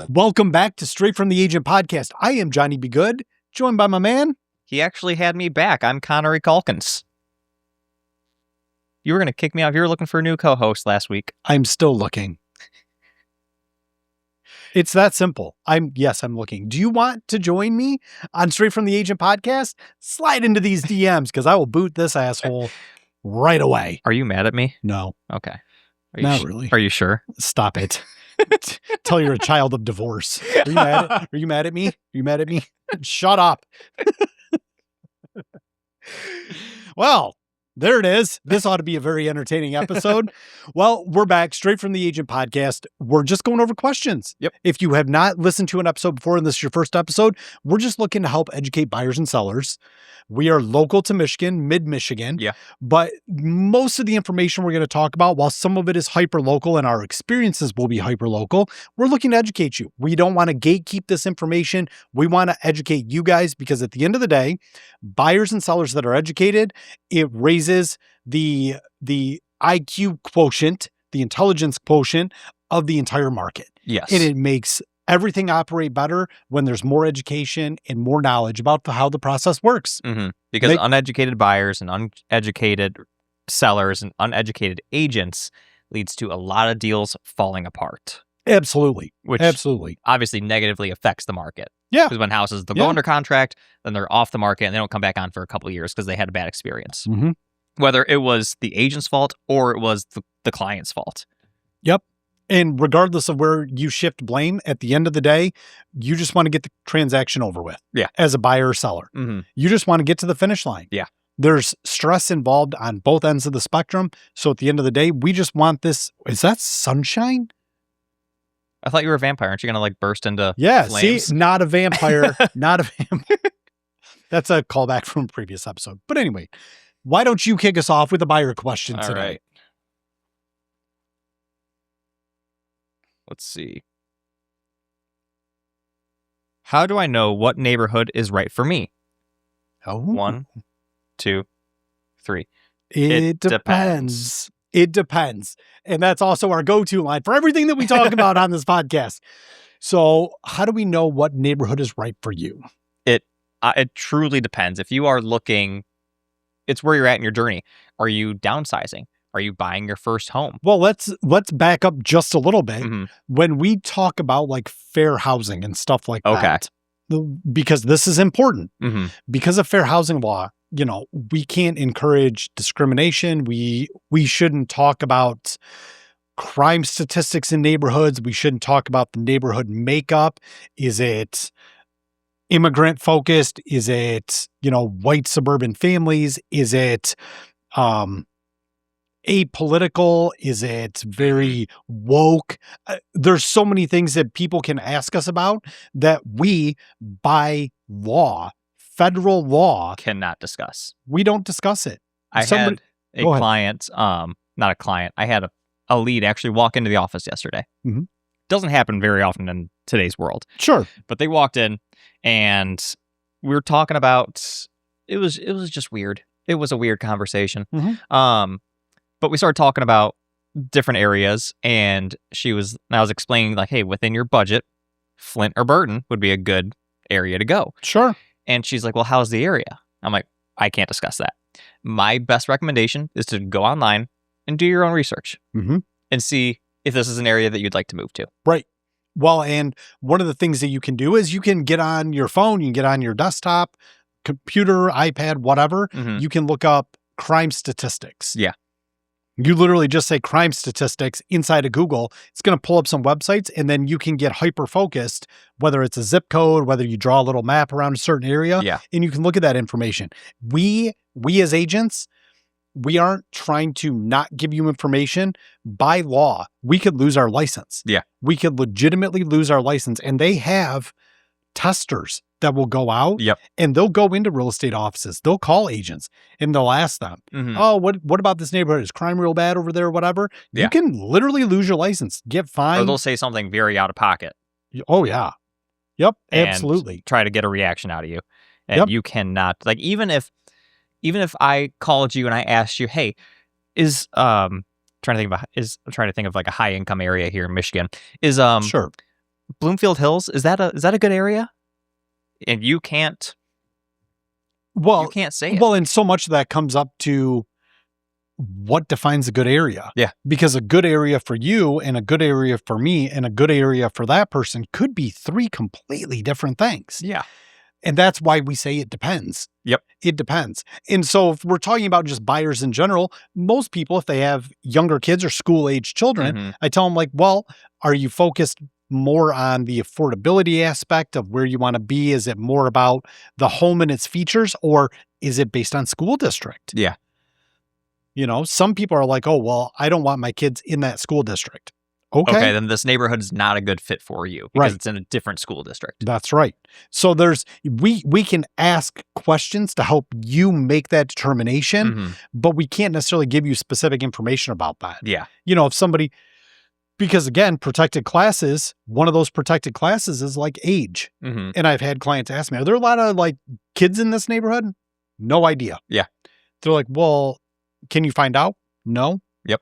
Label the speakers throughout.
Speaker 1: Welcome back to Straight from the Agent podcast. I am Johnny B. Good, joined by my man.
Speaker 2: He actually had me back. I'm Connery Calkins. You were going to kick me off. You were looking for a new co-host last week.
Speaker 1: I'm still looking. It's that simple. I'm looking. Do you want to join me on Straight from the Agent podcast? Slide into these DMs because I will boot this asshole right away.
Speaker 2: Are you mad at me?
Speaker 1: No.
Speaker 2: Okay.
Speaker 1: Not really.
Speaker 2: Are you sure?
Speaker 1: Stop it. Tell you're a child of divorce. Are you mad at me? Are you mad at me? Shut up. Well, there it is. This ought to be a very entertaining episode. Well, we're back Straight from the Agent podcast. We're just going over questions.
Speaker 2: Yep.
Speaker 1: If you have not listened to an episode before and this is your first episode, we're just looking to help educate buyers and sellers. We are local to Michigan, mid-Michigan.
Speaker 2: Yeah.
Speaker 1: But most of the information we're going to talk about, while some of it is hyper-local and our experiences will be hyper-local, we're looking to educate you. We don't want to gatekeep this information. We want to educate you guys because at the end of the day, buyers and sellers that are educated, it raises the IQ quotient, the intelligence quotient of the entire market.
Speaker 2: Yes.
Speaker 1: And it makes everything operate better when there's more education and more knowledge about how the process works.
Speaker 2: Mm-hmm. Because uneducated buyers and uneducated sellers and uneducated agents leads to a lot of deals falling apart.
Speaker 1: Absolutely.
Speaker 2: Which obviously negatively affects the market.
Speaker 1: Yeah.
Speaker 2: Because when houses, they'll go under contract, then they're off the market and they don't come back on for a couple of years because they had a bad experience.
Speaker 1: Mm-hmm.
Speaker 2: Whether it was the agent's fault or it was the client's fault.
Speaker 1: Yep. And regardless of where you shift blame, at the end of the day, you just want to get the transaction over with.
Speaker 2: Yeah.
Speaker 1: As a buyer or seller.
Speaker 2: Mm-hmm.
Speaker 1: You just want to get to the finish line.
Speaker 2: Yeah.
Speaker 1: There's stress involved on both ends of the spectrum. So at the end of the day, we just want this. Is that sunshine?
Speaker 2: I thought you were a vampire. Aren't you going to burst into
Speaker 1: See,
Speaker 2: flames?
Speaker 1: not a vampire. Not a vampire. That's a callback from a previous episode. But anyway, why don't you kick us off with a buyer question today?
Speaker 2: Right. Let's see. How do I know what neighborhood is right for me?
Speaker 1: Oh.
Speaker 2: 1, 2, 3.
Speaker 1: It depends. It depends. And that's also our go-to line for everything that we talk about on this podcast. So how do we know what neighborhood is right for you?
Speaker 2: It truly depends. If you are looking, it's where you're at in your journey. Are you downsizing? Are you buying your first home?
Speaker 1: Well, let's back up just a little bit.
Speaker 2: Mm-hmm.
Speaker 1: When we talk about like fair housing and stuff like that, because this is important.
Speaker 2: Mm-hmm.
Speaker 1: Because of fair housing law, we can't encourage discrimination. We shouldn't talk about crime statistics in neighborhoods. We shouldn't talk about the neighborhood makeup. Is it immigrant focused? Is it, white suburban families? Is it, apolitical? Is it very woke? There's so many things that people can ask us about that we, by law, federal law,
Speaker 2: cannot discuss.
Speaker 1: We don't discuss it.
Speaker 2: I had a client, not a client. I had a lead actually walk into the office yesterday.
Speaker 1: Mm-hmm.
Speaker 2: Doesn't happen very often in today's world.
Speaker 1: Sure.
Speaker 2: But they walked in and we were talking about, it was just weird. It was a weird conversation.
Speaker 1: Mm-hmm.
Speaker 2: But we started talking about different areas and I was explaining like, hey, within your budget, Flint or Burton would be a good area to go.
Speaker 1: Sure.
Speaker 2: And she's like, well, how's the area? I'm like, I can't discuss that. My best recommendation is to go online and do your own research and see if this is an area that you'd like to move to.
Speaker 1: Right. Well, and one of the things that you can do is you can get on your phone, you can get on your desktop, computer, iPad, whatever.
Speaker 2: Mm-hmm.
Speaker 1: You can look up crime statistics.
Speaker 2: Yeah.
Speaker 1: You literally just say crime statistics inside of Google. It's going to pull up some websites and then you can get hyper-focused, whether it's a zip code, whether you draw a little map around a certain area, and you can look at that information. We as agents, we aren't trying to not give you information. By law, we could lose our license.
Speaker 2: Yeah.
Speaker 1: We could legitimately lose our license. And they have testers that will go out and they'll go into real estate offices. They'll call agents and they'll ask them, oh, what about this neighborhood? Is crime real bad over there or whatever? Yeah. You can literally lose your license, get fined.
Speaker 2: Or they'll say something very out of pocket.
Speaker 1: Oh, yeah. Yep, absolutely.
Speaker 2: Try to get a reaction out of you. And you cannot, like, even if I called you and I asked you, hey, is trying to think of like a high income area here in Michigan. Is
Speaker 1: Sure.
Speaker 2: Bloomfield Hills, is that a good area? And you can't say it.
Speaker 1: Well, and so much of that comes up to what defines a good area.
Speaker 2: Yeah.
Speaker 1: Because a good area for you and a good area for me and a good area for that person could be 3 completely different things.
Speaker 2: Yeah.
Speaker 1: And that's why we say it depends.
Speaker 2: Yep.
Speaker 1: It depends. And so if we're talking about just buyers in general, most people, if they have younger kids or school-age children, I tell them like, well, are you focused more on the affordability aspect of where you want to be? Is it more about the home and its features, or is it based on school district?
Speaker 2: Yeah.
Speaker 1: You know, some people are like, oh, well, I don't want my kids in that school district. Okay,
Speaker 2: then this neighborhood is not a good fit for you because it's in a different school district.
Speaker 1: That's right. So we can ask questions to help you make that determination, but we can't necessarily give you specific information about that.
Speaker 2: Yeah.
Speaker 1: You know, if somebody, because again, protected classes, one of those protected classes is like age. And I've had clients ask me, are there a lot of like kids in this neighborhood? No idea.
Speaker 2: Yeah.
Speaker 1: They're like, well, can you find out? No.
Speaker 2: Yep.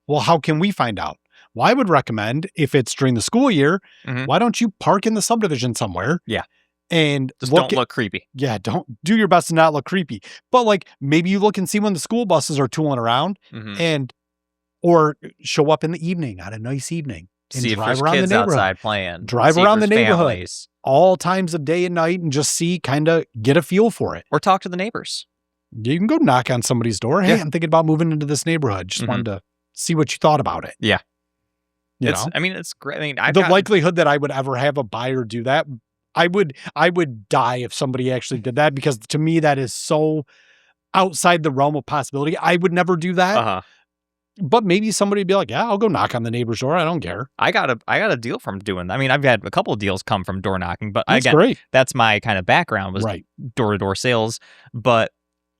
Speaker 1: Well, how can we find out? Well, I would recommend, if it's during the school year, why don't you park in the subdivision somewhere?
Speaker 2: Yeah.
Speaker 1: And
Speaker 2: just don't look creepy.
Speaker 1: Yeah, don't do your best to not look creepy. But like maybe you look and see when the school buses are tooling around or show up in the evening on a nice evening and
Speaker 2: see
Speaker 1: drive
Speaker 2: if
Speaker 1: around
Speaker 2: kids
Speaker 1: the neighborhood.
Speaker 2: Outside playing.
Speaker 1: Drive
Speaker 2: see
Speaker 1: around the neighborhood
Speaker 2: families.
Speaker 1: All times of day and night and just see, kind of get a feel for it.
Speaker 2: Or talk to the neighbors.
Speaker 1: You can go knock on somebody's door. Hey, I'm thinking about moving into this neighborhood. Just wanted to see what you thought about it.
Speaker 2: Yeah.
Speaker 1: You know?
Speaker 2: I mean, it's great. I mean,
Speaker 1: likelihood that I would ever have a buyer do that, I would die if somebody actually did that, because to me, that is so outside the realm of possibility. I would never do that. But maybe somebody would be like, yeah, I'll go knock on the neighbor's door. I don't care.
Speaker 2: I got a deal from doing that. I mean, I've had a couple of deals come from door knocking, but
Speaker 1: That's
Speaker 2: again,
Speaker 1: great.
Speaker 2: that's my kind of background was door-to-door sales. But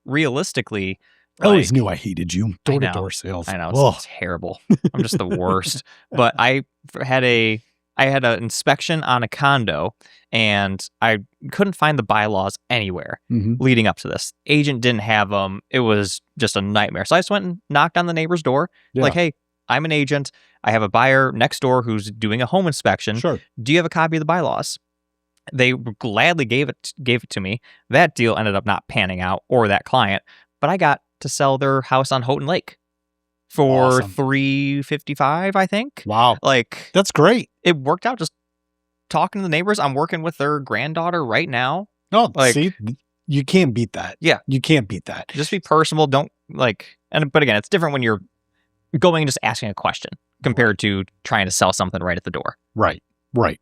Speaker 2: realistically,
Speaker 1: I always knew I hated you. Door-to-door sales.
Speaker 2: I know. It's terrible. I'm just the worst. But I had an inspection on a condo, and I couldn't find the bylaws anywhere leading up to this. Agent didn't have them. It was just a nightmare. So I just went and knocked on the neighbor's door. Like, hey, I'm an agent. I have a buyer next door who's doing a home inspection.
Speaker 1: Sure.
Speaker 2: Do you have a copy of the bylaws? They gladly gave it to me. That deal ended up not panning out, or that client, but I got to sell their house on Houghton Lake for $355, I think.
Speaker 1: Wow.
Speaker 2: Like,
Speaker 1: that's great.
Speaker 2: It worked out just talking to the neighbors. I'm working with their granddaughter right now.
Speaker 1: No, see, you can't beat that.
Speaker 2: Yeah.
Speaker 1: You can't beat that.
Speaker 2: Just be personable. Don't but again, it's different when you're going and just asking a question compared to trying to sell something right at the door.
Speaker 1: Right.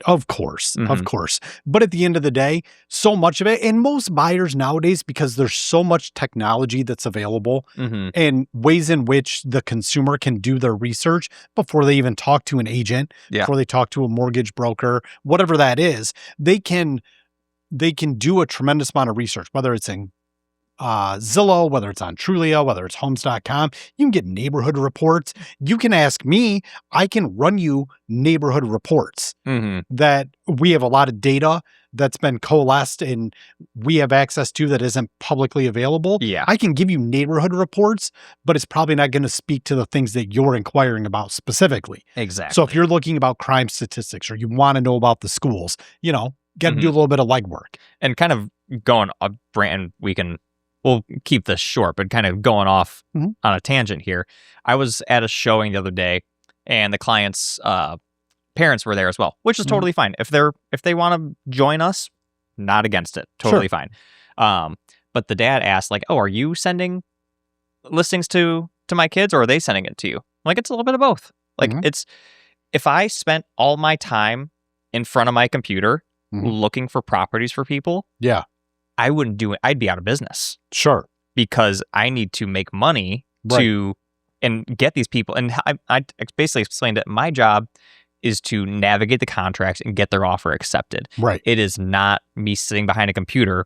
Speaker 1: Of course. Of course. But at the end of the day, so much of it, and most buyers nowadays, because there's so much technology that's available and ways in which the consumer can do their research before they even talk to an agent, before they talk to a mortgage broker, whatever that is, they can do a tremendous amount of research, whether it's in Zillow, whether it's on Trulia, whether it's homes.com. You can get neighborhood reports. You can ask me, I can run you neighborhood reports that we have a lot of data that's been coalesced and we have access to that isn't publicly available.
Speaker 2: Yeah.
Speaker 1: I can give you neighborhood reports, but it's probably not going to speak to the things that you're inquiring about specifically.
Speaker 2: Exactly.
Speaker 1: So if you're looking about crime statistics or you want to know about the schools, got to do a little bit of legwork.
Speaker 2: And kind of going a brand, we'll keep this short, but kind of going off on a tangent here. I was at a showing the other day, and the client's parents were there as well, which is totally fine. If they want to join us, not against it, totally fine. But the dad asked, like, "Oh, are you sending listings to my kids, or are they sending it to you?" I'm like, it's a little bit of both. Like, it's if I spent all my time in front of my computer looking for properties for people, I wouldn't do it. I'd be out of business.
Speaker 1: Sure.
Speaker 2: Because I need to make money and get these people. And I basically explained that my job is to navigate the contracts and get their offer accepted.
Speaker 1: Right.
Speaker 2: It is not me sitting behind a computer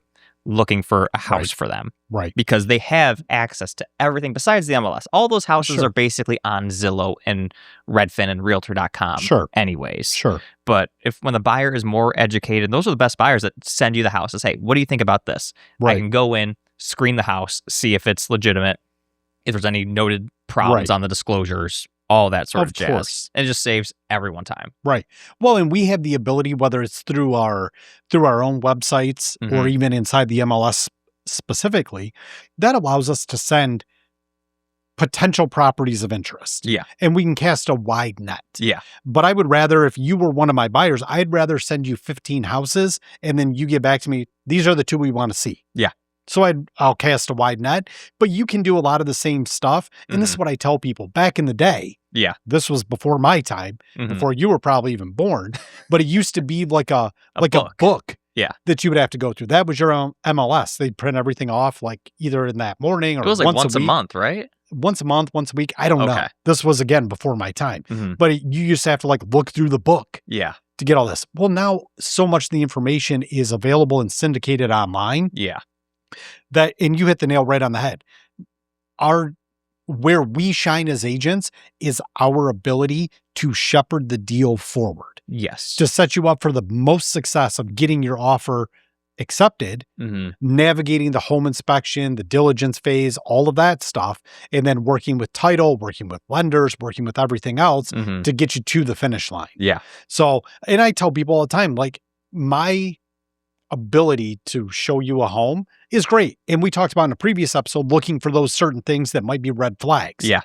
Speaker 2: looking for a house for them.
Speaker 1: Right.
Speaker 2: Because they have access to everything besides the MLS. All those houses are basically on Zillow and Redfin and Realtor.com anyways.
Speaker 1: Sure.
Speaker 2: But when the buyer is more educated, those are the best buyers that send you the houses. Hey, what do you think about this? I can go in, screen the house, see if it's legitimate, if there's any noted problems on the disclosures, all that sort of jazz.
Speaker 1: Course.
Speaker 2: And it just saves everyone time.
Speaker 1: Right. Well, and we have the ability, whether it's through our own websites or even inside the MLS specifically, that allows us to send potential properties of interest.
Speaker 2: Yeah.
Speaker 1: And we can cast a wide net.
Speaker 2: Yeah.
Speaker 1: But I would rather, if you were one of my buyers, I'd rather send you 15 houses and then you get back to me, these are the 2 we want to see.
Speaker 2: Yeah.
Speaker 1: So I'll cast a wide net, but you can do a lot of the same stuff. And this is what I tell people back in the day.
Speaker 2: Yeah.
Speaker 1: This was before my time, before you were probably even born, but it used to be like a book.
Speaker 2: Yeah.
Speaker 1: That you would have to go through. That was your own MLS. They'd print everything off like either in that morning or
Speaker 2: it was like once a
Speaker 1: week.
Speaker 2: month, right?
Speaker 1: Once a month, once a week. I don't know. This was, again, before my time. But you used to have to like look through the book.
Speaker 2: Yeah.
Speaker 1: To get all this. Well, now so much of the information is available and syndicated online.
Speaker 2: Yeah.
Speaker 1: And you hit the nail right on the head. Where we shine as agents is our ability to shepherd the deal forward.
Speaker 2: Yes.
Speaker 1: To set you up for the most success of getting your offer accepted, navigating the home inspection, the diligence phase, all of that stuff, and then working with title, working with lenders, working with everything else to get you to the finish line.
Speaker 2: Yeah.
Speaker 1: So, and I tell people all the time, like, my ability to show you a home is great. And we talked about in a previous episode, looking for those certain things that might be red flags.
Speaker 2: Yeah.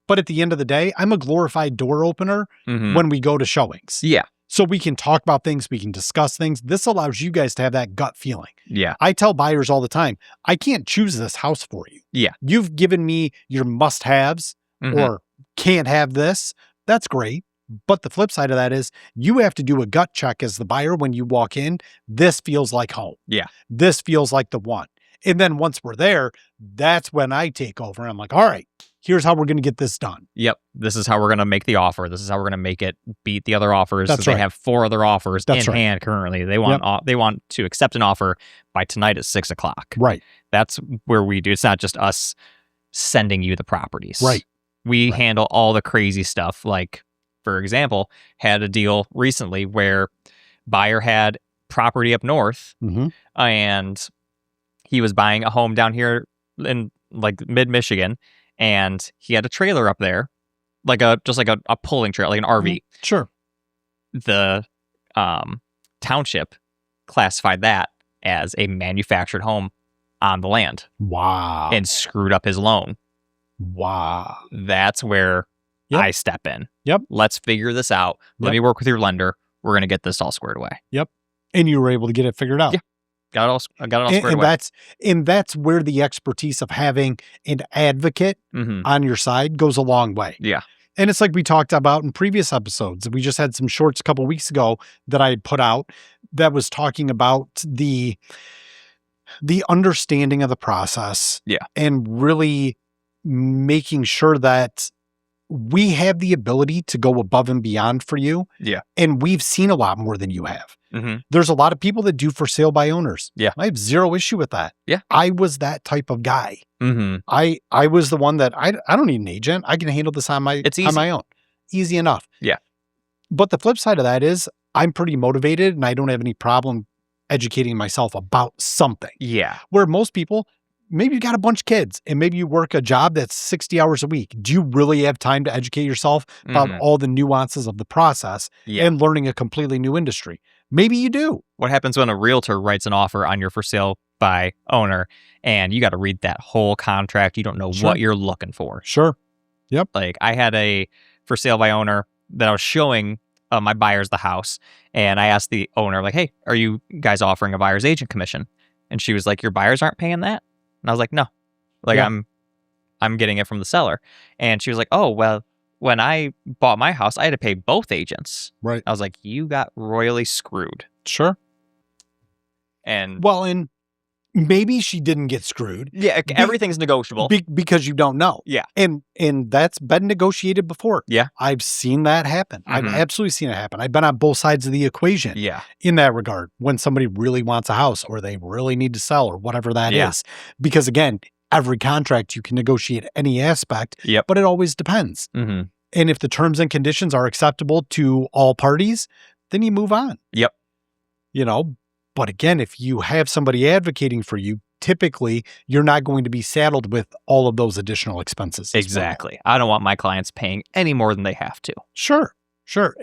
Speaker 1: But at the end of the day, I'm a glorified door opener when we go to showings.
Speaker 2: Yeah.
Speaker 1: So we can talk about things, we can discuss things. This allows you guys to have that gut feeling.
Speaker 2: Yeah.
Speaker 1: I tell buyers all the time, I can't choose this house for you.
Speaker 2: Yeah.
Speaker 1: You've given me your must-haves or can't have this. That's great. But the flip side of that is you have to do a gut check as the buyer when you walk in. This feels like home.
Speaker 2: Yeah.
Speaker 1: This feels like the one. And then once we're there, that's when I take over. I'm like, all right, here's how we're going to get this done.
Speaker 2: Yep. This is how we're going to make the offer. This is how we're going to make it beat the other offers.
Speaker 1: That's
Speaker 2: They have 4 other offers in hand currently. They want they want to accept an offer by tonight at 6 o'clock.
Speaker 1: Right.
Speaker 2: That's where we do. It's not just us sending you the properties.
Speaker 1: Right.
Speaker 2: We handle all the crazy stuff. Like, for example, had a deal recently where buyer had property up north and he was buying a home down here in like mid-Michigan, and he had a trailer up there, like a pulling trailer, like an RV.
Speaker 1: Sure.
Speaker 2: The township classified that as a manufactured home on the land.
Speaker 1: Wow.
Speaker 2: And screwed up his loan.
Speaker 1: Wow.
Speaker 2: That's where I step in.
Speaker 1: Yep.
Speaker 2: Let's figure this out. Let me work with your lender. We're going to get this all squared away.
Speaker 1: Yep. And you were able to get it figured out.
Speaker 2: Yeah. Got it all squared away.
Speaker 1: That's where the expertise of having an advocate on your side goes a long way.
Speaker 2: Yeah.
Speaker 1: And it's like we talked about in previous episodes. We just had some shorts a couple weeks ago that I had put out that was talking about the understanding of the process.
Speaker 2: Yeah.
Speaker 1: And really making sure that we have the ability to go above and beyond for you.
Speaker 2: Yeah.
Speaker 1: And we've seen a lot more than you have.
Speaker 2: Mm-hmm.
Speaker 1: There's a lot of people that do for sale by owners.
Speaker 2: Yeah.
Speaker 1: I have zero issue with that.
Speaker 2: Yeah.
Speaker 1: I was that type of guy.
Speaker 2: Mm-hmm.
Speaker 1: I was the one that I don't need an agent. I can handle this on my own. Easy enough.
Speaker 2: Yeah.
Speaker 1: But the flip side of that is I'm pretty motivated and I don't have any problem educating myself about something.
Speaker 2: Yeah.
Speaker 1: Where most people, maybe you got a bunch of kids and maybe you work a job that's 60 hours a week. Do you really have time to educate yourself about all the nuances of the process and learning a completely new industry? Maybe you do.
Speaker 2: What happens when a realtor writes an offer on your for sale by owner and you got to read that whole contract? You don't know what you're looking for.
Speaker 1: Sure. Yep.
Speaker 2: Like I had a for sale by owner that I was showing my buyers the house, and I asked the owner, like, hey, are you guys offering a buyer's agent commission? And she was like, your buyers aren't paying that? And I was like, no, like I'm getting it from the seller. And she was like, oh, well, when I bought my house, I had to pay both agents.
Speaker 1: Right.
Speaker 2: I was like, you got royally screwed.
Speaker 1: Sure.
Speaker 2: And
Speaker 1: maybe she didn't get screwed.
Speaker 2: Yeah, everything's negotiable.
Speaker 1: Because you don't know.
Speaker 2: Yeah.
Speaker 1: And that's been negotiated before.
Speaker 2: Yeah.
Speaker 1: I've seen that happen. I've absolutely seen it happen. I've been on both sides of the equation.
Speaker 2: Yeah.
Speaker 1: In that regard, when somebody really wants a house or they really need to sell or whatever that is. Because again, every contract you can negotiate any aspect, but it always depends.
Speaker 2: Mm-hmm.
Speaker 1: And if the terms and conditions are acceptable to all parties, then you move on.
Speaker 2: Yep.
Speaker 1: You know, but again, if you have somebody advocating for you, typically you're not going to be saddled with all of those additional expenses.
Speaker 2: Exactly. I don't want my clients paying any more than they have to.
Speaker 1: Sure.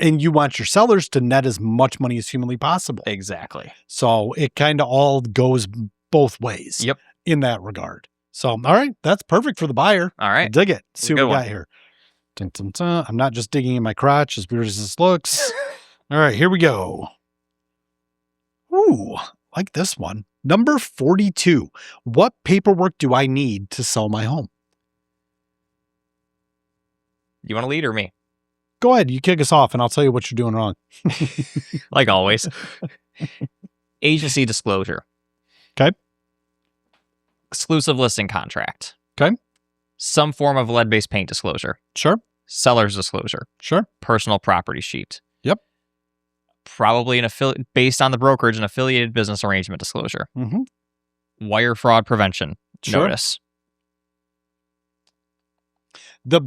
Speaker 1: And you want your sellers to net as much money as humanly possible.
Speaker 2: Exactly.
Speaker 1: So it kind of all goes both ways.
Speaker 2: Yep.
Speaker 1: In that regard. So, all right, that's perfect for the buyer.
Speaker 2: All right.
Speaker 1: Dig it. See what we got
Speaker 2: one.
Speaker 1: here. Dun, dun, dun. I'm not just digging in my crotch, as weird as this looks. All right, here we go. Ooh, like this one. Number 42. What paperwork do I need to sell my home?
Speaker 2: You want to lead or me?
Speaker 1: Go ahead. You kick us off, and I'll tell you what you're doing wrong.
Speaker 2: Like always. Agency disclosure.
Speaker 1: Okay.
Speaker 2: Exclusive listing contract.
Speaker 1: Okay.
Speaker 2: Some form of lead-based paint disclosure.
Speaker 1: Sure.
Speaker 2: Seller's disclosure.
Speaker 1: Sure.
Speaker 2: Personal property sheet.
Speaker 1: Yep.
Speaker 2: Probably an based on the brokerage, an affiliated business arrangement disclosure.
Speaker 1: Mm-hmm.
Speaker 2: Wire fraud prevention notice.
Speaker 1: The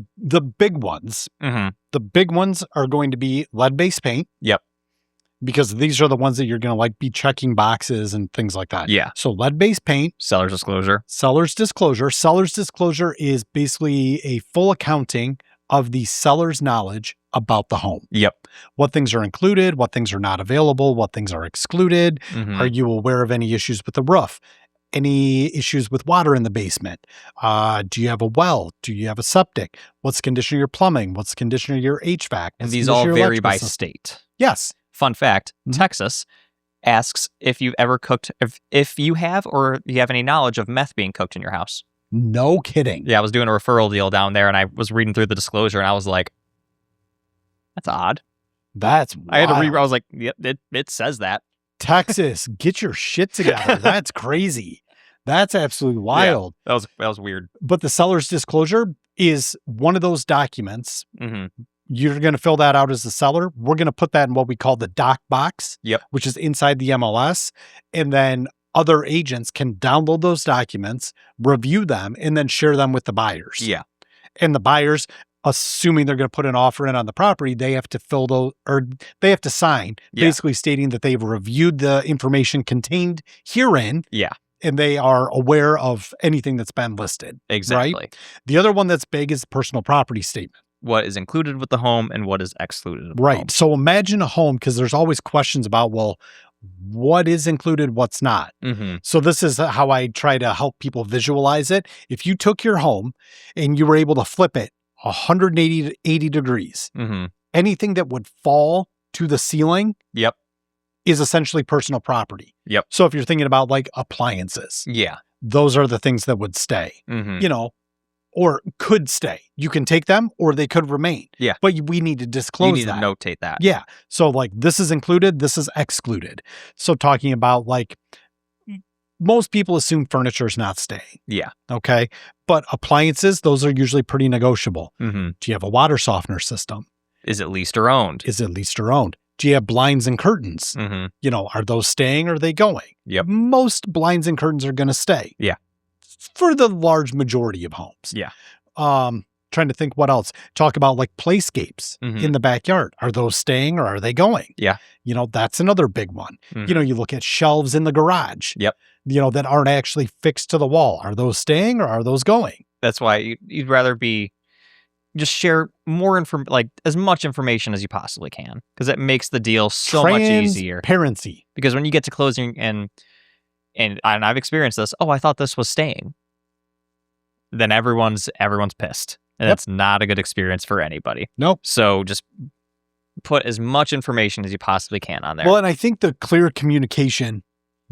Speaker 1: big ones.
Speaker 2: Mm-hmm.
Speaker 1: The big ones are going to be lead-based paint.
Speaker 2: Yep.
Speaker 1: Because these are the ones that you're going to like be checking boxes and things like that.
Speaker 2: Yeah.
Speaker 1: So lead-based paint.
Speaker 2: Seller's disclosure.
Speaker 1: Seller's disclosure. Seller's disclosure is basically a full accounting of the seller's knowledge about the home.
Speaker 2: Yep.
Speaker 1: What things are included, what things are not available, what things are excluded.
Speaker 2: Mm-hmm.
Speaker 1: Are you aware of any issues with the roof? Any issues with water in the basement? Do you have a well? Do you have a septic? What's the condition of your plumbing? What's the condition of your HVAC?
Speaker 2: And these all vary by state.
Speaker 1: Yes.
Speaker 2: Fun fact,
Speaker 1: Mhm.
Speaker 2: Texas asks if you've ever cooked, if you have or you have any knowledge of meth being cooked in your house.
Speaker 1: No kidding.
Speaker 2: Yeah, I was doing a referral deal down there and I was reading through the disclosure and I was like, that's odd.
Speaker 1: That's
Speaker 2: I had to
Speaker 1: wild.
Speaker 2: I was like, yep, it says that.
Speaker 1: Texas, get your shit together. That's crazy. That's absolutely wild.
Speaker 2: Yeah, that was weird.
Speaker 1: But the seller's disclosure is one of those documents.
Speaker 2: Mm-hmm.
Speaker 1: You're going to fill that out as the seller. We're going to put that in what we call the doc box,
Speaker 2: Yep.
Speaker 1: which is inside the MLS. And then other agents can download those documents, review them, and then share them with the buyers.
Speaker 2: Yeah.
Speaker 1: And the buyers, assuming they're going to put an offer in on the property, they have to fill those, or they have to sign, basically stating that they've reviewed the information contained herein.
Speaker 2: Yeah.
Speaker 1: And they are aware of anything that's been listed.
Speaker 2: Exactly.
Speaker 1: Right? The other one that's big is the personal property statement.
Speaker 2: What is included with the home and what is excluded of the
Speaker 1: Right.
Speaker 2: home.
Speaker 1: So imagine a home, because there's always questions about, well, what is included, what's not.
Speaker 2: Mm-hmm.
Speaker 1: So this is how I try to help people visualize it. If you took your home and you were able to flip it 180 to 80 degrees,
Speaker 2: Mm-hmm.
Speaker 1: anything that would fall to the ceiling
Speaker 2: Yep.
Speaker 1: is essentially personal property.
Speaker 2: Yep.
Speaker 1: So if you're thinking about like appliances,
Speaker 2: Yeah.
Speaker 1: those are the things that would stay,
Speaker 2: Mm-hmm.
Speaker 1: Or could stay. You can take them or they could remain.
Speaker 2: Yeah.
Speaker 1: But we need to disclose
Speaker 2: You need
Speaker 1: that.
Speaker 2: to notate that.
Speaker 1: Yeah. So like this is included, this is excluded. So talking about like most people assume furniture is not staying.
Speaker 2: Yeah.
Speaker 1: Okay. But appliances, those are usually pretty negotiable.
Speaker 2: Mm-hmm.
Speaker 1: Do you have a water softener system?
Speaker 2: Is it leased or owned?
Speaker 1: Is it leased or owned? Do you have blinds and curtains?
Speaker 2: Mm-hmm.
Speaker 1: Are those staying or are they going?
Speaker 2: Yep.
Speaker 1: Most blinds and curtains are going to stay.
Speaker 2: Yeah.
Speaker 1: For the large majority of homes.
Speaker 2: Yeah.
Speaker 1: Trying to think what else. Talk about like playscapes
Speaker 2: Mhm.
Speaker 1: in the backyard. Are those staying or are they going?
Speaker 2: Yeah.
Speaker 1: That's another big one.
Speaker 2: Mhm.
Speaker 1: You look at shelves in the garage.
Speaker 2: Yep.
Speaker 1: That aren't actually fixed to the wall. Are those staying or are those going?
Speaker 2: That's why you'd rather just share more like as much information as you possibly can, because it makes the deal so much easier.
Speaker 1: Transparency.
Speaker 2: Because when you get to closing and I've experienced this, I thought this was staying, then everyone's pissed, and
Speaker 1: Yep.
Speaker 2: it's not a good experience for anybody.
Speaker 1: Nope.
Speaker 2: So just put as much information as you possibly can on there.
Speaker 1: Well, and I think the clear communication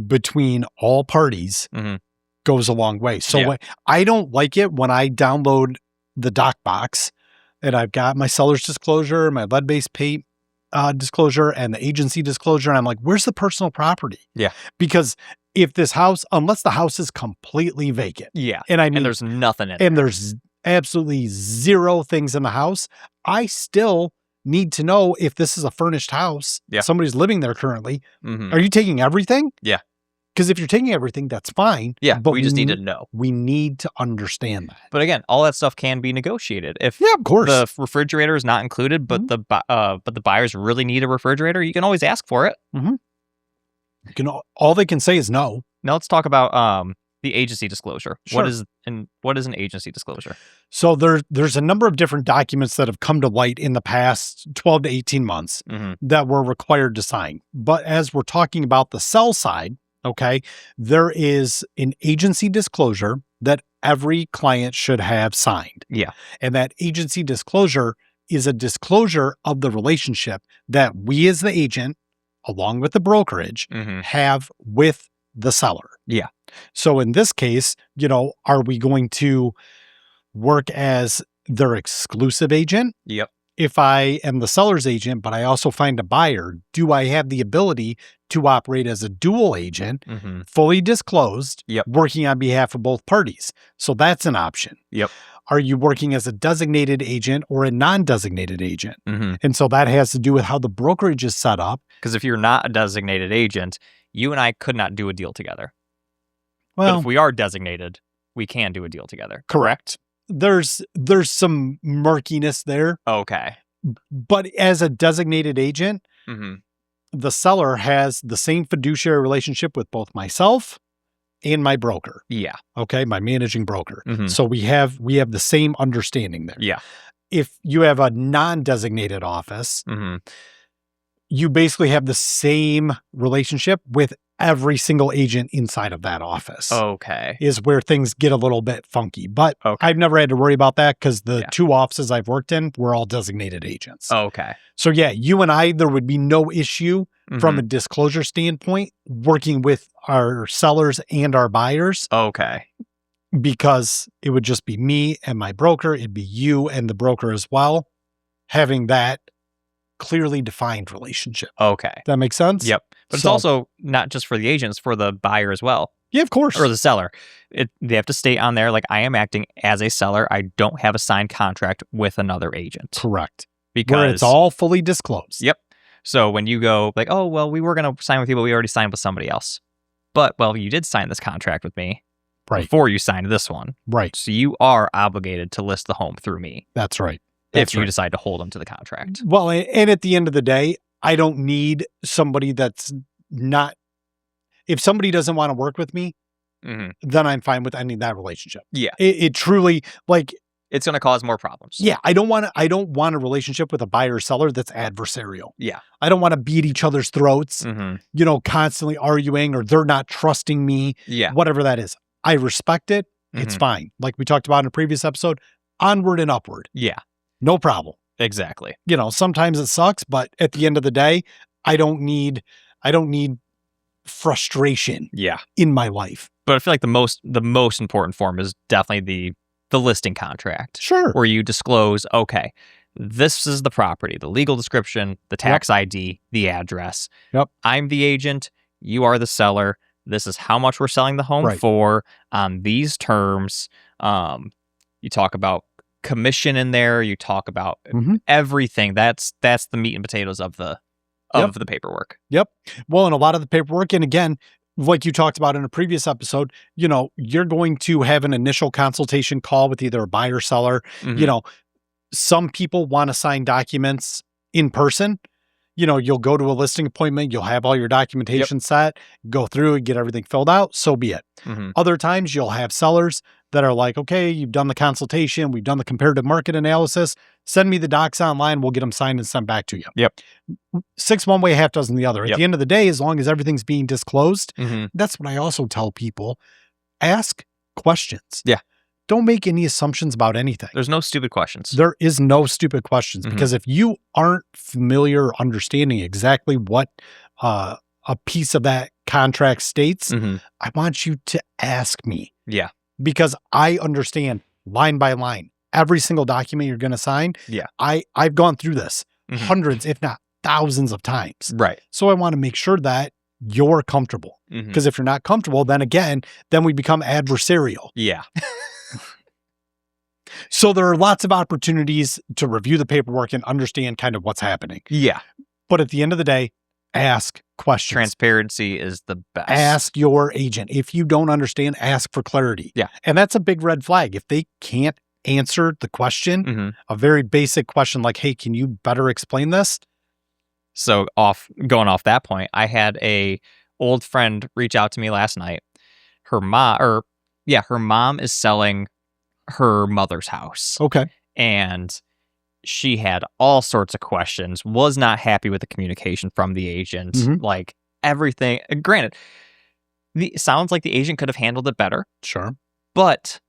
Speaker 1: between all parties
Speaker 2: Mhm.
Speaker 1: goes a long way. So
Speaker 2: Yeah.
Speaker 1: I don't like it when I download the doc box and I've got my seller's disclosure, my lead-based paint disclosure, and the agency disclosure. And I'm like, where's the personal property?
Speaker 2: Yeah.
Speaker 1: Because if this house, unless the house is completely vacant,
Speaker 2: Yeah.
Speaker 1: and I mean,
Speaker 2: And there's nothing in
Speaker 1: and
Speaker 2: there.
Speaker 1: there's absolutely zero things in the house, I still need to know if this is a furnished house.
Speaker 2: Yeah.
Speaker 1: Somebody's living there currently.
Speaker 2: Mhm.
Speaker 1: Are you taking everything?
Speaker 2: Yeah.
Speaker 1: Because if you're taking everything, that's fine.
Speaker 2: Yeah,
Speaker 1: but
Speaker 2: we just need to know.
Speaker 1: We need to understand that.
Speaker 2: But again, all that stuff can be negotiated. If
Speaker 1: Yeah, of course.
Speaker 2: the refrigerator is not included, but the buyers really need a refrigerator, you can always ask for it.
Speaker 1: All they can say is no.
Speaker 2: Now let's talk about the agency disclosure.
Speaker 1: Sure.
Speaker 2: What is an agency disclosure?
Speaker 1: So there's a number of different documents that have come to light in the past 12 to 18 months that we're required to sign. But as we're talking about the sell side, okay, there is an agency disclosure that every client should have signed.
Speaker 2: Yeah.
Speaker 1: And that agency disclosure is a disclosure of the relationship that we as the agent, along with the brokerage, have with the seller.
Speaker 2: Yeah.
Speaker 1: So in this case, are we going to work as their exclusive agent?
Speaker 2: Yep.
Speaker 1: If I am the seller's agent, but I also find a buyer, do I have the ability to operate as a dual agent, fully disclosed, working on behalf of both parties? So that's an option.
Speaker 2: Yep.
Speaker 1: Are you working as a designated agent or a non-designated agent? And so that has to do with how the brokerage is set up.
Speaker 2: Because if you're not a designated agent, you and I could not do a deal together.
Speaker 1: Well,
Speaker 2: but if we are designated, we can do a deal together.
Speaker 1: Correct. There's some murkiness there.
Speaker 2: Okay.
Speaker 1: But as a designated agent, the seller has the same fiduciary relationship with both myself and my broker.
Speaker 2: Yeah.
Speaker 1: Okay, my managing broker. So we have the same understanding there.
Speaker 2: Yeah.
Speaker 1: If you have a non-designated office, you basically have the same relationship with every single agent inside of that office.
Speaker 2: Okay.
Speaker 1: Is where things get a little bit funky. But I've never had to worry about that because the two offices I've worked in were all designated agents.
Speaker 2: Okay.
Speaker 1: So yeah, you and I, there would be no issue from a disclosure standpoint working with our sellers and our buyers.
Speaker 2: Okay.
Speaker 1: Because it would just be me and my broker. It'd be you and the broker as well, having that clearly defined relationship.
Speaker 2: Okay.
Speaker 1: That makes sense?
Speaker 2: Yep. But it's also not just for the agent, it's for the buyer as well.
Speaker 1: Yeah, of course.
Speaker 2: Or the seller. They have to state on there, like, I am acting as a seller. I don't have a signed contract with another agent.
Speaker 1: Correct.
Speaker 2: Because
Speaker 1: where it's all fully disclosed.
Speaker 2: Yep. So when you go like, oh, well, we were going to sign with you, but we already signed with somebody else. But, well, you did sign this contract with me before you signed this one.
Speaker 1: Right.
Speaker 2: So you are obligated to list the home through me.
Speaker 1: That's right.
Speaker 2: If you decide to hold them to the contract.
Speaker 1: Well, and at the end of the day, I don't need somebody that's not, if somebody doesn't want to work with me, then I'm fine with ending that relationship.
Speaker 2: Yeah.
Speaker 1: It truly, like,
Speaker 2: it's going to cause more problems.
Speaker 1: Yeah. I don't want a relationship with a buyer or seller that's adversarial.
Speaker 2: Yeah.
Speaker 1: I don't want to beat each other's throats, constantly arguing, or they're not trusting me.
Speaker 2: Yeah.
Speaker 1: Whatever that is. I respect it. It's fine. Like we talked about in a previous episode, onward and upward.
Speaker 2: Yeah.
Speaker 1: No problem.
Speaker 2: Exactly.
Speaker 1: Sometimes it sucks, but at the end of the day, I don't need frustration in my life.
Speaker 2: But I feel like the most important form is definitely the listing contract.
Speaker 1: Sure.
Speaker 2: Where you disclose, okay, this is the property, the legal description, the tax ID, the address.
Speaker 1: Yep.
Speaker 2: I'm the agent, you are the seller. This is how much we're selling the home for on these terms. You talk about commission in there. You talk about everything. That's the meat and potatoes of the paperwork. Yep.
Speaker 1: Well, and a lot of the paperwork, and again, like you talked about in a previous episode, you're going to have an initial consultation call with either a buyer or seller. Some people want to sign documents in person. You'll go to a listing appointment, you'll have all your documentation set, go through and get everything filled out, so be it. Other times you'll have sellers that are like, okay, you've done the consultation, we've done the comparative market analysis, send me the docs online, we'll get them signed and sent back to you.
Speaker 2: Yep.
Speaker 1: 6 one way, half dozen the other. At the end of the day, as long as everything's being disclosed, that's what I also tell people. Ask questions.
Speaker 2: Yeah.
Speaker 1: Don't make any assumptions about anything.
Speaker 2: There's no stupid questions.
Speaker 1: There is no stupid questions because if you aren't familiar or understanding exactly what a piece of that contract states, I want you to ask me.
Speaker 2: Yeah.
Speaker 1: Because I understand line by line every single document you're going to sign.
Speaker 2: Yeah.
Speaker 1: I've gone through this hundreds, if not thousands of times.
Speaker 2: Right.
Speaker 1: So I want to make sure that you're comfortable. Because if you're not comfortable, then we become adversarial.
Speaker 2: Yeah.
Speaker 1: So there are lots of opportunities to review the paperwork and understand kind of what's happening.
Speaker 2: Yeah.
Speaker 1: But at the end of the day, ask questions.
Speaker 2: Transparency is the best.
Speaker 1: Ask your agent. If you don't understand, ask for clarity.
Speaker 2: Yeah.
Speaker 1: And that's a big red flag. If they can't answer the question, a very basic question like, hey, can you better explain this?
Speaker 2: So going off that point, I had a old friend reach out to me last night. Her mom, or Yeah, her mom is selling her mother's house.
Speaker 1: Okay.
Speaker 2: And she had all sorts of questions, was not happy with the communication from the agent. Like everything. Granted, it sounds like the agent could have handled it better.
Speaker 1: Sure.
Speaker 2: But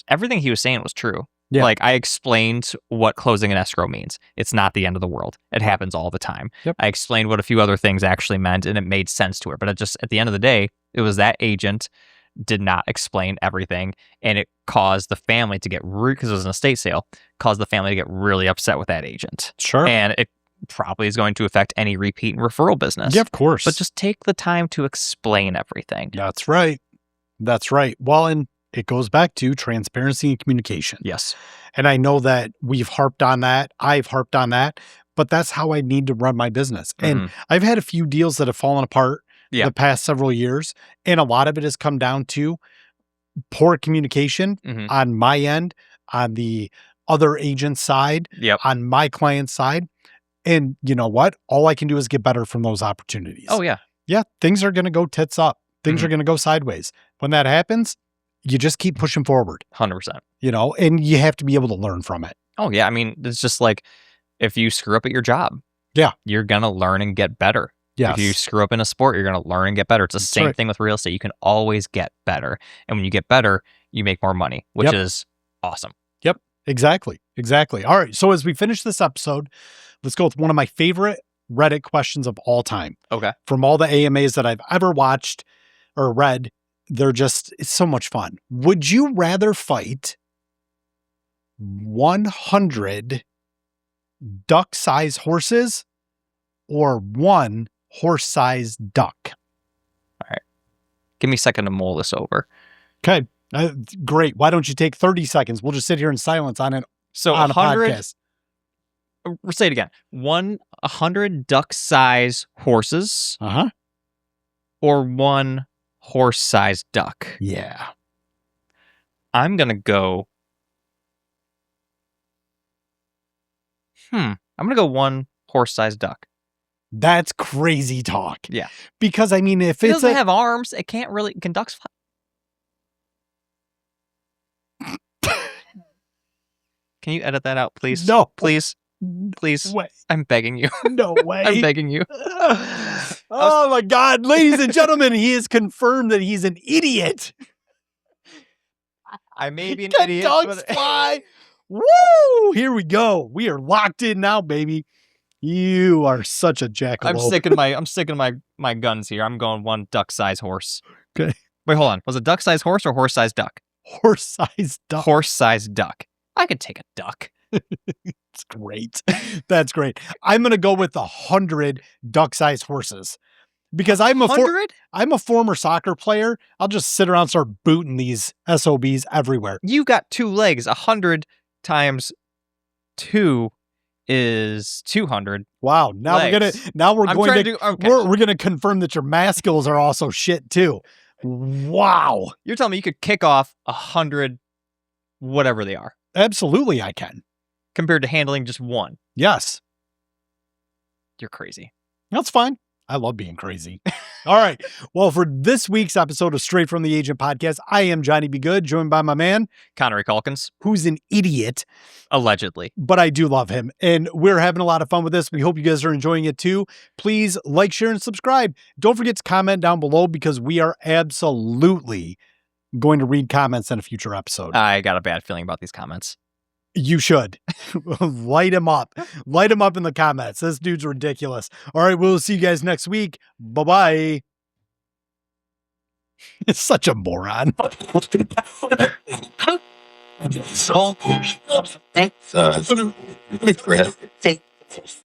Speaker 2: everything he was saying was true.
Speaker 1: Yeah.
Speaker 2: Like I explained what closing an escrow means. It's not the end of the world. It happens all the time.
Speaker 1: Yep.
Speaker 2: I explained what a few other things actually meant, and it made sense to her. But at the end of the day, it was that agent did not explain everything, and it caused the family to get because it was an estate sale, caused the family to get really upset with that agent.
Speaker 1: Sure.
Speaker 2: And it probably is going to affect any repeat and referral business.
Speaker 1: Yeah, of course.
Speaker 2: But just take the time to explain everything.
Speaker 1: That's right. That's right. Well, and it goes back to transparency and communication.
Speaker 2: Yes.
Speaker 1: And I know that we've harped on that. I've harped on that, but that's how I need to run my business. And I've had a few deals that have fallen apart the past several years. And a lot of it has come down to poor communication on my end, on the other agent's side, on my client's side. And you know what? All I can do is get better from those opportunities.
Speaker 2: Oh, yeah.
Speaker 1: Yeah, things are going to go tits up. Things are going to go sideways. When that happens, you just keep pushing forward.
Speaker 2: 100%.
Speaker 1: You know, and you have to be able to learn from it.
Speaker 2: Oh, yeah. I mean, it's just like if you screw up at your job, you're going to learn and get better.
Speaker 1: Yes.
Speaker 2: If you screw up in a sport, you're going to learn and get better. It's the
Speaker 1: That's
Speaker 2: same
Speaker 1: right.
Speaker 2: thing with real estate. You can always get better. And when you get better, you make more money, which is awesome.
Speaker 1: Yep. Exactly. Exactly. All right. So as we finish this episode, let's go with one of my favorite Reddit questions of all time.
Speaker 2: Okay.
Speaker 1: From all the AMAs that I've ever watched or read, it's so much fun. Would you rather fight 100 duck-sized horses or one horse-sized duck?
Speaker 2: All right. Give me a second to mull this over.
Speaker 1: Okay. Great. Why don't you take 30 seconds? We'll just sit here in silence on a podcast.
Speaker 2: Say it again. 100 duck-sized horses or one horse-sized duck?
Speaker 1: Yeah.
Speaker 2: I'm going to go... I'm going to go one horse-sized duck.
Speaker 1: That's crazy talk.
Speaker 2: Yeah.
Speaker 1: Because, I mean, if
Speaker 2: it
Speaker 1: it's
Speaker 2: doesn't have arms, it can't really... Can ducks fly? Can you edit that out, please?
Speaker 1: No.
Speaker 2: Please. Please.
Speaker 1: Way.
Speaker 2: I'm begging you.
Speaker 1: No way.
Speaker 2: I'm begging you.
Speaker 1: Oh, my God. Ladies and gentlemen, he has confirmed that he's an idiot.
Speaker 2: I may be an
Speaker 1: Can
Speaker 2: idiot.
Speaker 1: Dogs fly? Woo! Here we go. We are locked in now, baby. You are such a jackalope.
Speaker 2: I'm sticking my guns here. I'm going one duck-sized horse.
Speaker 1: Okay.
Speaker 2: Wait, hold on. Was it duck-sized horse or horse-sized duck?
Speaker 1: Horse-sized duck.
Speaker 2: Horse-sized duck. I could take a duck.
Speaker 1: It's great. That's great. I'm going to go with 100 duck-sized horses because I'm a former soccer player. I'll just sit around and start booting these SOBs everywhere.
Speaker 2: You got 2 legs. 100 times 2 is 200.
Speaker 1: Wow. Now
Speaker 2: legs.
Speaker 1: we're going to confirm that your math skills are also shit too. Wow.
Speaker 2: You're telling me you could kick off 100 whatever they are.
Speaker 1: Absolutely, I can.
Speaker 2: Compared to handling just one.
Speaker 1: Yes.
Speaker 2: You're crazy.
Speaker 1: That's fine. I love being crazy. All right. Well, for this week's episode of Straight from the Agent podcast, I am Johnny B. Good, joined by my man,
Speaker 2: Connery Calkins,
Speaker 1: who's an idiot.
Speaker 2: Allegedly.
Speaker 1: But I do love him. And we're having a lot of fun with this. We hope you guys are enjoying it too. Please like, share, and subscribe. Don't forget to comment down below because we are absolutely going to read comments in a future episode.
Speaker 2: I got a bad feeling about these comments.
Speaker 1: You should. Light him up. Light him up in the comments. This dude's ridiculous. All right, we'll see you guys next week. Bye-bye. It's such a moron.